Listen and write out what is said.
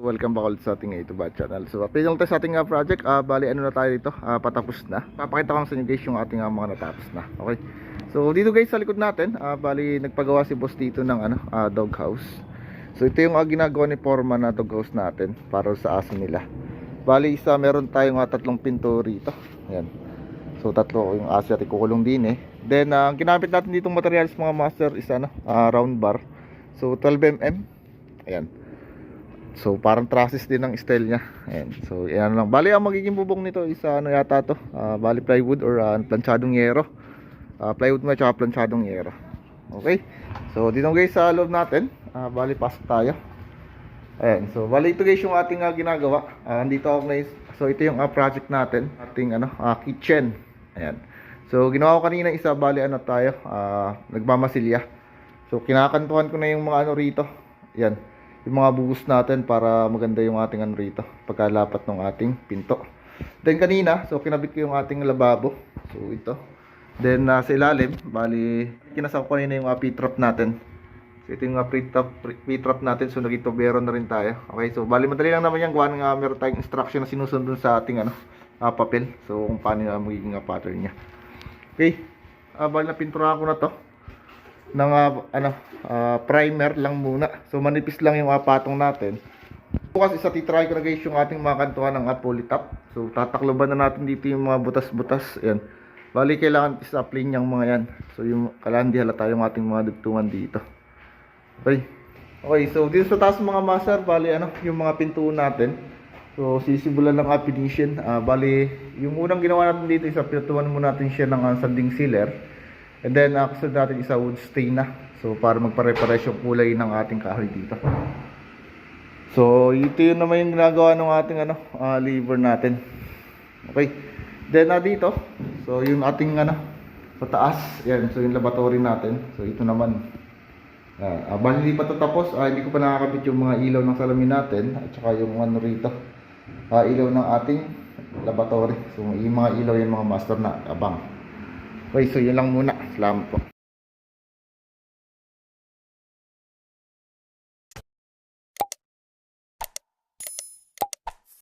Welcome back ulit sa ating YouTube channel. So update lang tayo sa ating project. Bali ano na tayo dito, patapos na. Papakita ko lang sa inyo guys yung ating mga natapos na. Okay. So dito guys sa likod natin, bali nagpagawa si boss dito ng dog house. So ito yung ginagawa ni Foreman na dog house natin para sa aso nila. Bali meron tayong tatlong pinto rito. Ayan. So tatlo yung aso at ikukulong din eh. Then ang ginamit natin ditong materials mga master is round bar. So 12mm. Ayan. So parang trusses din ang style niya. Ayan. So yan lang. Bali ang magiging bubong nito is yata to. Bali plywood or planchadong yero. Plywood mo at planchadong yero. Okay. So dito guys sa loob natin. Bali pasok tayo. Ayan. So bali ito guys yung ating ginagawa. Andito ako guys. So ito yung project natin. Ating kitchen. Ayan. So ginawa ko kanina isa. Bali tayo. Nagmamasilya. So kinakantuhan ko na yung mga rito. Ayan. Yung mga buhos natin para maganda yung ating rito pagkalapat ng ating pinto. Then kanina, so kinabit ko yung ating lababo. So ito. Then sa ilalim, bali kinasama ko kanina yung P-trap natin. So ito yung P-trap natin. So nagitobero na rin tayo. Okay, so bali madali lang naman yan. Gawa nga meron tayong instruction na sinusunod sa ating papel. So kung paano magiging pattern nya. Okay, bali na pinturahan ko na to ng primer lang muna. So manipis lang yung patong natin. Bukas titry ko na guys yung ating mga kantuhan ng polytop. So tatakloban na natin dito yung mga butas-butas. Ayan. Bali kailangan isa-plain yung mga yan. So yung kailangan di halata yung ating mga dugtungan dito. Okay. Okay, so dito sa taas mga master, bali yung mga pintuan natin. So sisimulan lang finishing. Bali yung unang ginawa natin dito is pintuan muna natin siya ng sanding sealer. And then kasunod natin isa wood stain na. So para magpare-pares yung kulay ng ating kahoy dito. So ito yun naman yung ginagawa ng ating lever natin. Okay. Then dito, so yung ating sa taas, yan, so yung laboratory natin. So ito naman. Bali hindi pa tapos, hindi ko pa nakakabit yung mga ilaw ng salamin natin at saka yung rito. Ilaw ng ating laboratory. So yung mga ilaw yung mga master na abang. Okay, so yun lang muna. Salamat po.